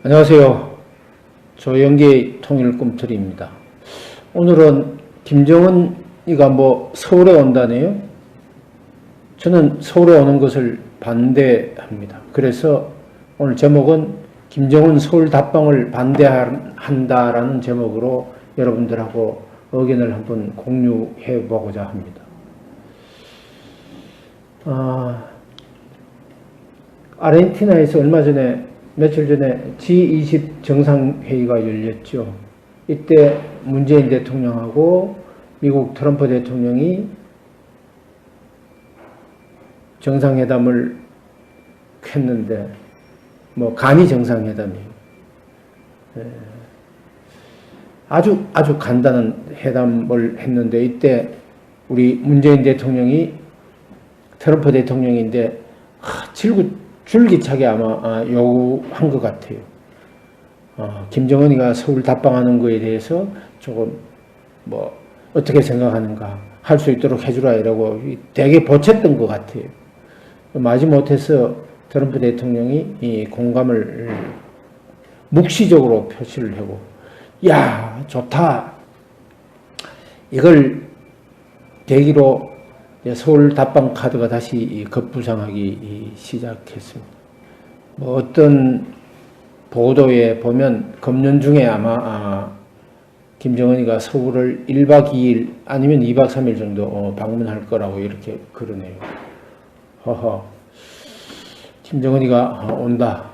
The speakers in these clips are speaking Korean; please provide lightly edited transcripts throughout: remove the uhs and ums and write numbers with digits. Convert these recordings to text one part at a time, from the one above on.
안녕하세요. 조영기의 통일 꿈틀이입니다. 오늘은 김정은이가 서울에 온다네요. 저는 서울에 오는 것을 반대합니다. 그래서 오늘 제목은 김정은 서울 답방을 반대한다라는 제목으로 여러분들하고 의견을 한번 공유해 보고자 합니다. 아르헨티나에서 며칠 전에 G20 정상회의가 열렸죠. 이때 문재인 대통령하고 미국 트럼프 대통령이 정상회담을 했는데, 간이 정상회담이에요. 아주 간단한 회담을 했는데, 이때 우리 문재인 대통령이 트럼프 대통령인데, 줄기차게 아마 요구한 것 같아요. 김정은이가 서울 답방하는 거에 대해서 조금 어떻게 생각하는가 할 수 있도록 해주라 이라고 되게 보챘던 것 같아요. 마지못해서 트럼프 대통령이 이 공감을 묵시적으로 표시를 하고, 야, 좋다. 이걸 계기로 서울 답방 카드가 다시 급부상하기 시작했습니다. 어떤 보도에 보면 금년 중에 아마 김정은이가 서울을 1박 2일 아니면 2박 3일 정도 방문할 거라고 이렇게 그러네요. 김정은이가 온다.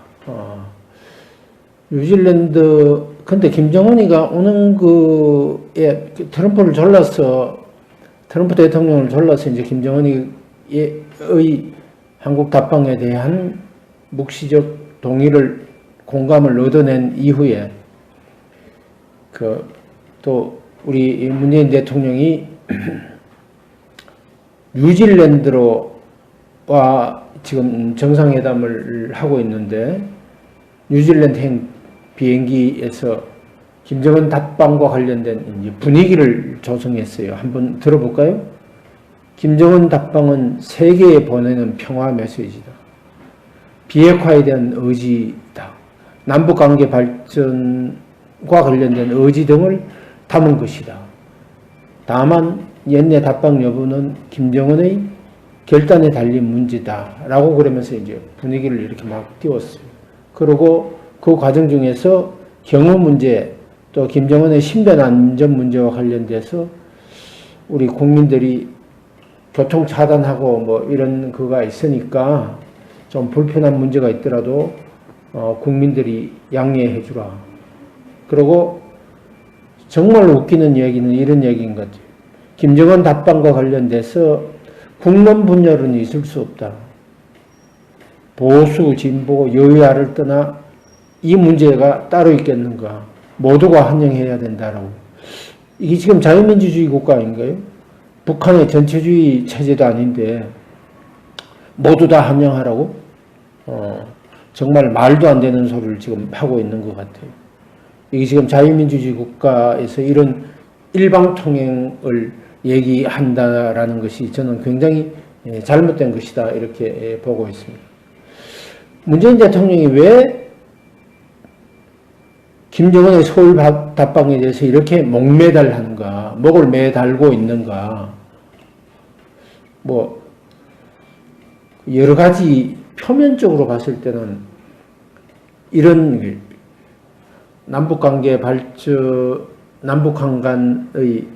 뉴질랜드, 근데 김정은이가 오는 그에 트럼프 대통령을 졸라서 이제 김정은이의 한국 답방에 대한 묵시적 동의를, 공감을 얻어낸 이후에, 또 우리 문재인 대통령이 뉴질랜드와 지금 정상회담을 하고 있는데, 뉴질랜드 비행기에서 김정은 답방과 관련된 분위기를 조성했어요. 한번 들어볼까요? 김정은 답방은 세계에 보내는 평화 메시지다. 비핵화에 대한 의지다. 남북관계 발전과 관련된 의지 등을 담은 것이다. 다만 옛내 답방 여부는 김정은의 결단에 달린 문제다. 라고 그러면서 이제 분위기를 이렇게 막 띄웠어요. 그리고 그 과정 중에서 경호 문제, 또 김정은의 신변 안전 문제와 관련돼서 우리 국민들이 교통 차단하고 이런 거가 있으니까 좀 불편한 문제가 있더라도 국민들이 양해해 주라. 그리고 정말 웃기는 얘기는 이런 얘기인 것 같아요. 김정은 답방과 관련돼서 국론 분열은 있을 수 없다. 보수, 진보, 여야를 떠나 이 문제가 따로 있겠는가. 모두가 환영해야 된다라고. 이게 지금 자유민주주의 국가 아닌가요? 북한의 전체주의 체제도 아닌데 모두 다 환영하라고? 정말 말도 안 되는 소리를 지금 하고 있는 것 같아요. 이게 지금 자유민주주의 국가에서 이런 일방통행을 얘기한다라는 것이 저는 굉장히 잘못된 것이다 이렇게 보고 있습니다. 문재인 대통령이 왜 김정은의 서울 답방에 대해서 이렇게 목매달하는가, 목을 매달고 있는가, 여러 가지 표면적으로 봤을 때는 이런 남북관계 발전, 남북한 간의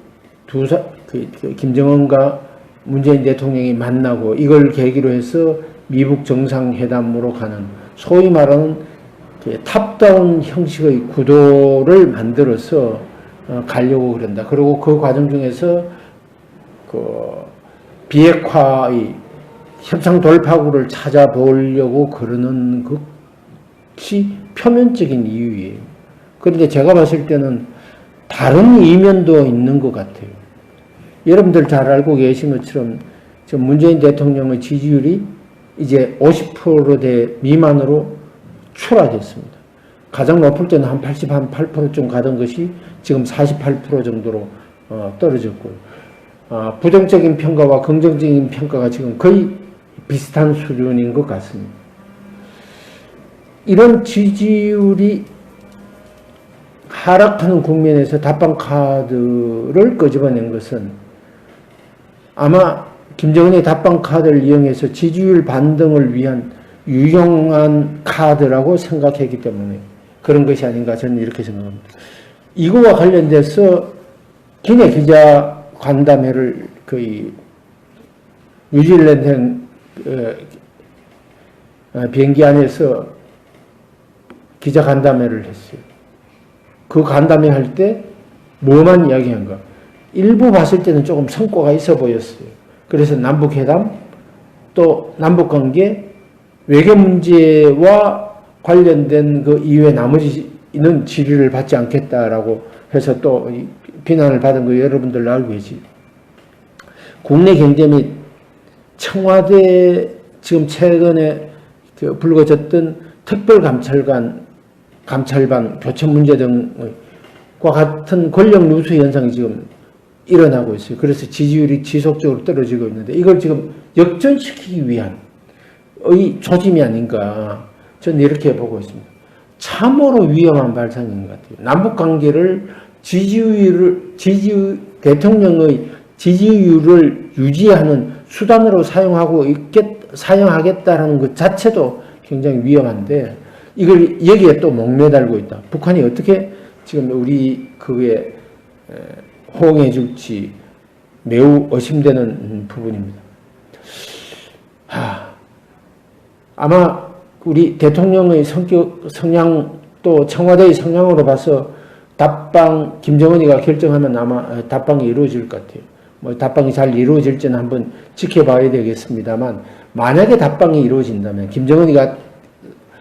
김정은과 문재인 대통령이 만나고 이걸 계기로 해서 미북 정상회담으로 가는 소위 말하는 탑다운 형식의 구도를 만들어서 가려고 그런다. 그리고 그 과정 중에서 비핵화의 협상 돌파구를 찾아보려고 그러는 것이 표면적인 이유예요. 그런데 제가 봤을 때는 다른 이면도 있는 것 같아요. 여러분들 잘 알고 계신 것처럼 문재인 대통령의 지지율이 이제 50%대 미만으로 추락했습니다. 가장 높을 때는 한 88%쯤 가던 것이 지금 48% 정도로 떨어졌고요. 부정적인 평가와 긍정적인 평가가 지금 거의 비슷한 수준인 것 같습니다. 이런 지지율이 하락하는 국면에서 답방 카드를 끄집어낸 것은 아마 김정은의 답방 카드를 이용해서 지지율 반등을 위한 유용한 카드라고 생각했기 때문에 그런 것이 아닌가 저는 이렇게 생각합니다. 이거와 관련돼서 기내 기자 간담회를 거의 뉴질랜드 비행기 안에서 기자 간담회를 했어요. 그 간담회 할 때 뭐만 이야기한가? 일부 봤을 때는 조금 성과가 있어 보였어요. 그래서 남북회담, 또 남북관계, 외교 문제와 관련된 그 이외 나머지는 질의를 받지 않겠다라고 해서 또 비난을 받은 거 여러분들 알고 계시죠. 국내 경제 및 청와대 지금 최근에 그 불거졌던 특별감찰관 감찰반 교체 문제 등과 같은 권력 누수 현상이 지금 일어나고 있어요. 그래서 지지율이 지속적으로 떨어지고 있는데 이걸 지금 역전시키기 위한 조짐이 아닌가 저는 이렇게 보고 있습니다. 참으로 위험한 발상인 것 같아요. 남북관계를 대통령의 지지율을 유지하는 수단으로 사용하겠다라는 것 자체도 굉장히 위험한데 이걸 여기에 또 목매달고 있다. 북한이 어떻게 지금 우리 그에 호응해 줄지 매우 의심되는 부분입니다. 아마 우리 대통령의 성향 또 청와대의 성향으로 봐서 답방 김정은이가 결정하면 아마 답방이 이루어질 것 같아요. 뭐 답방이 잘 이루어질지는 한번 지켜봐야 되겠습니다만 만약에 답방이 이루어진다면 김정은이가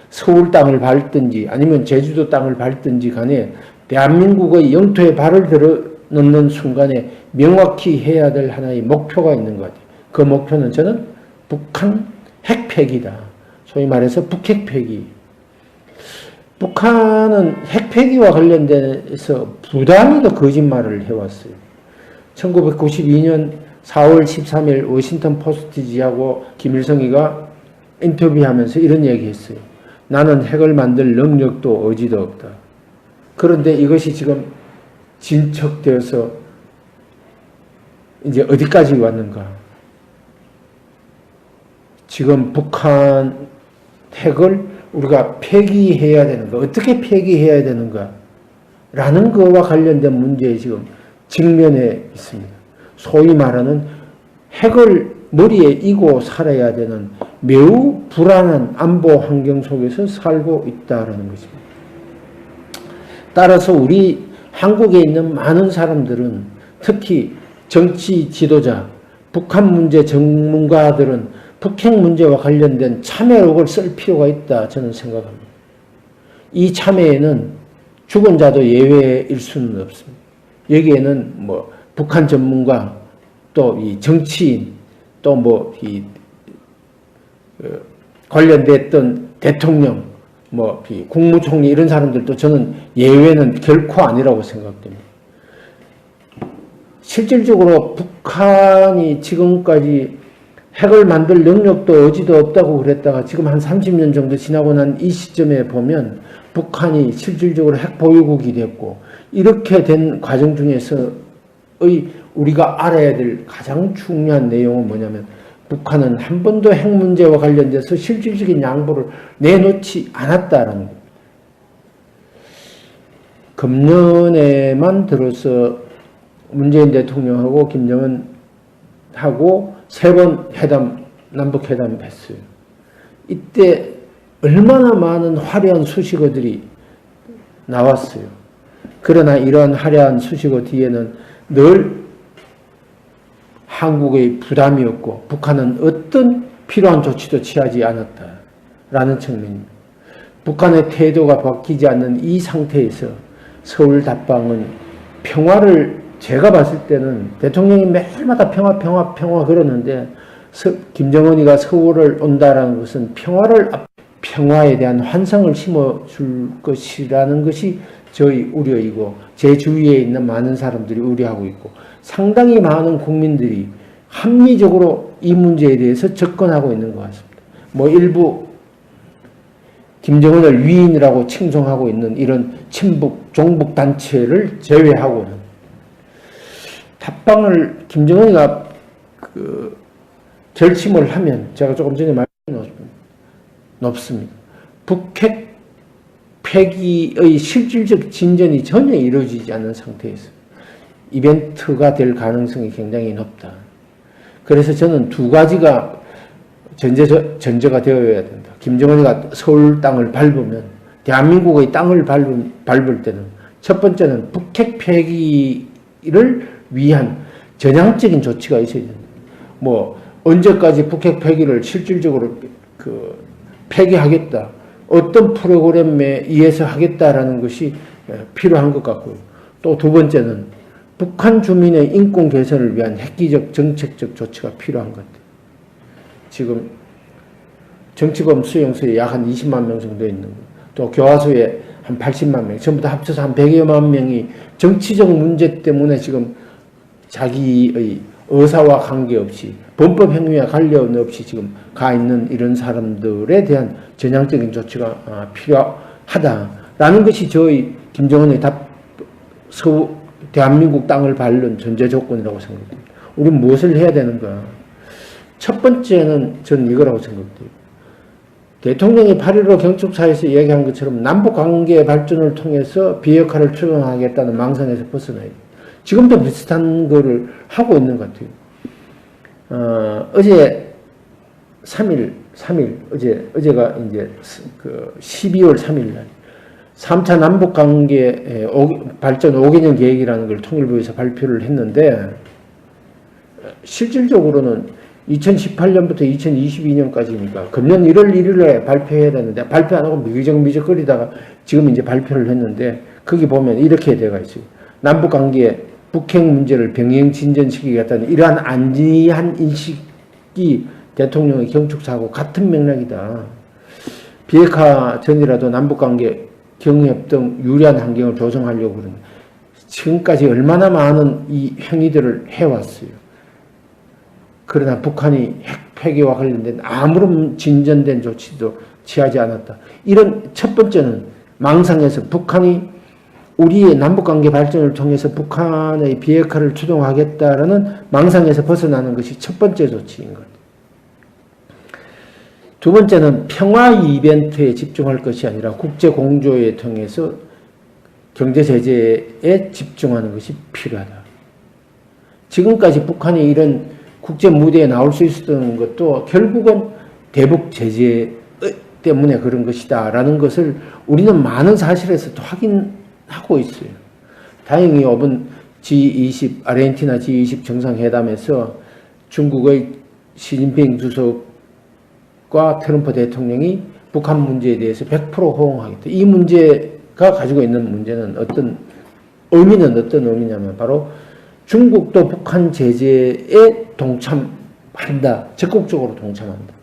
서울 땅을 밟든지 아니면 제주도 땅을 밟든지 간에 대한민국의 영토에 발을 들어놓는 순간에 명확히 해야 될 하나의 목표가 있는 것 같아요. 그 목표는 저는 북한 핵폐기다. 소위 말해서 북핵폐기. 북한은 핵폐기와 관련돼서 부단히도 거짓말을 해왔어요. 1992년 4월 13일 워싱턴 포스트지하고 김일성이가 인터뷰하면서 이런 얘기했어요. 나는 핵을 만들 능력도 의지도 없다. 그런데 이것이 지금 진척되어서 이제 어디까지 왔는가? 지금 북한 핵을 우리가 폐기해야 되는가? 어떻게 폐기해야 되는가? 라는 것과 관련된 문제에 지금 직면해 있습니다. 소위 말하는 핵을 머리에 이고 살아야 되는 매우 불안한 안보 환경 속에서 살고 있다는 것입니다. 따라서 우리 한국에 있는 많은 사람들은 특히 정치 지도자, 북한 문제 전문가들은 북핵 문제와 관련된 참여록을 쓸 필요가 있다 저는 생각합니다. 이 참여에는 죽은 자도 예외일 수는 없습니다. 여기에는 뭐 북한 전문가 또 이 정치인 또 뭐 이 관련됐던 대통령 뭐 국무총리 이런 사람들도 저는 예외는 결코 아니라고 생각됩니다. 실질적으로 북한이 지금까지 핵을 만들 능력도 의지도 없다고 그랬다가 지금 한 30년 정도 지나고 난 이 시점에 보면 북한이 실질적으로 핵 보유국이 됐고 이렇게 된 과정 중에서의 우리가 알아야 될 가장 중요한 내용은 뭐냐면 북한은 한 번도 핵 문제와 관련돼서 실질적인 양보를 내놓지 않았다라는 겁니다. 금년에만 들어서 문재인 대통령하고 김정은하고 3번 남북회담 했어요. 이때 얼마나 많은 화려한 수식어들이 나왔어요. 그러나 이러한 화려한 수식어 뒤에는 늘 한국의 부담이었고 북한은 어떤 필요한 조치도 취하지 않았다라는 측면입니다. 북한의 태도가 바뀌지 않는 이 상태에서 서울 답방은 평화를 제가 봤을 때는 대통령이 매일마다 평화 그러는데 김정은이가 서울을 온다라는 것은 평화에 대한 환상을 심어줄 것이라는 것이 저희 우려이고 제 주위에 있는 많은 사람들이 우려하고 있고 상당히 많은 국민들이 합리적으로 이 문제에 대해서 접근하고 있는 것 같습니다. 뭐 일부 김정은을 위인이라고 칭송하고 있는 이런 친북, 종북 단체를 제외하고는 답방을 김정은이가 결심을 하면 제가 조금 전에 말씀드린 높습니다. 북핵 폐기의 실질적 진전이 전혀 이루어지지 않는 상태에서 이벤트가 될 가능성이 굉장히 높다. 그래서 저는 두 가지가 전제가 되어야 된다. 김정은이가 서울 땅을 밟으면, 대한민국의 땅을 밟을 때는 첫 번째는 북핵 폐기를 위한 전향적인 조치가 있어야 된다. 뭐 언제까지 북핵 폐기를 실질적으로 폐기하겠다, 어떤 프로그램에 의해서 하겠다라는 것이 필요한 것 같고요. 또 두 번째는 북한 주민의 인권 개선을 위한 획기적 정책적 조치가 필요한 것 같아요. 지금 정치범 수용소에 약 한 20만 명 정도 있는 거, 또 교화소에 한 80만 명, 전부 다 합쳐서 한 100여만 명이 정치적 문제 때문에 지금 자기의 의사와 관계없이 범법 행위와 관련 없이 지금 가 있는 이런 사람들에 대한 전향적인 조치가 필요하다라는 것이 저희 김정은의 대한민국 땅을 밟는 전제 조건이라고 생각합니다. 우리는 무엇을 해야 되는가? 첫 번째는 저는 이거라고 생각돼요. 대통령이 8.15 경축사에서 얘기한 것처럼 남북관계 발전을 통해서 비핵화를 추진하겠다는 망상에서 벗어나요. 지금도 비슷한 거를 하고 있는 것 같아요. 어제 3일, 어제가 이제 12월 3일 날 3차 남북관계 발전 5개년 계획이라는 걸 통일부에서 발표를 했는데, 실질적으로는 2018년부터 2022년까지니까 금년 1월 1일에 발표해야 되는데 발표 안 하고 미적거리다가 지금 이제 발표를 했는데, 거기 보면 이렇게 되어 있어요. 남북관계 북핵 문제를 병행 진전시키겠다는 이러한 안지한 인식이 대통령의 경축사하고 같은 맥락이다. 비핵화 전이라도 남북관계 경협 등 유리한 환경을 조성하려고 그러는, 지금까지 얼마나 많은 이 행위들을 해왔어요. 그러나 북한이 핵 폐기와 관련된 아무런 진전된 조치도 취하지 않았다. 이런 첫 번째는 망상에서 북한이 우리의 남북관계 발전을 통해서 북한의 비핵화를 추동하겠다라는 망상에서 벗어나는 것이 첫 번째 조치인 것 같아요. 두 번째는 평화 이벤트에 집중할 것이 아니라 국제 공조에 통해서 경제 제재에 집중하는 것이 필요하다. 지금까지 북한이 이런 국제 무대에 나올 수 있었던 것도 결국은 대북 제재 때문에 그런 것이다 라는 것을 우리는 많은 사실에서도 확인하고 있어요. 다행히 이번 G20 아르헨티나 G20 정상회담에서 중국의 시진핑 주석과 트럼프 대통령이 북한 문제에 대해서 100% 호응하겠다. 이 문제가 가지고 있는 문제는 어떤 의미냐면 바로 중국도 북한 제재에 동참한다. 적극적으로 동참한다.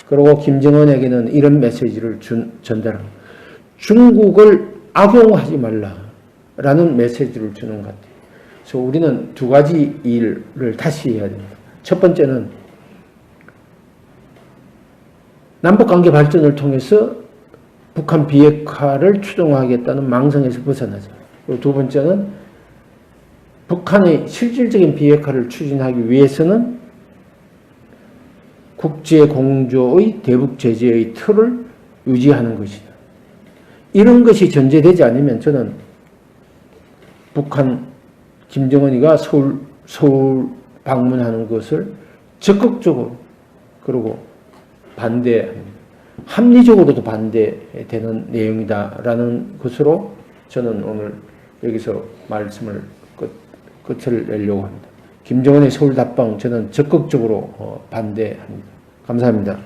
그리고 김정은에게는 이런 메시지를 전달합니다. 중국을 악용하지 말라라는 메시지를 주는 것 같아요. 그래서 우리는 두 가지 일을 다시 해야 됩니다. 첫 번째는 남북관계 발전을 통해서 북한 비핵화를 추동하겠다는 망상에서 벗어나자. 그리고 두 번째는 북한의 실질적인 비핵화를 추진하기 위해서는 국제 공조의 대북 제재의 틀을 유지하는 것이다. 이런 것이 전제되지 않으면 저는 북한 김정은이가 서울 방문하는 것을 적극적으로 그리고 반대합니다. 합리적으로도 반대되는 내용이다라는 것으로 저는 오늘 여기서 말씀을 끝을 내려고 합니다. 김정은의 서울 답방 저는 적극적으로 반대합니다. 감사합니다.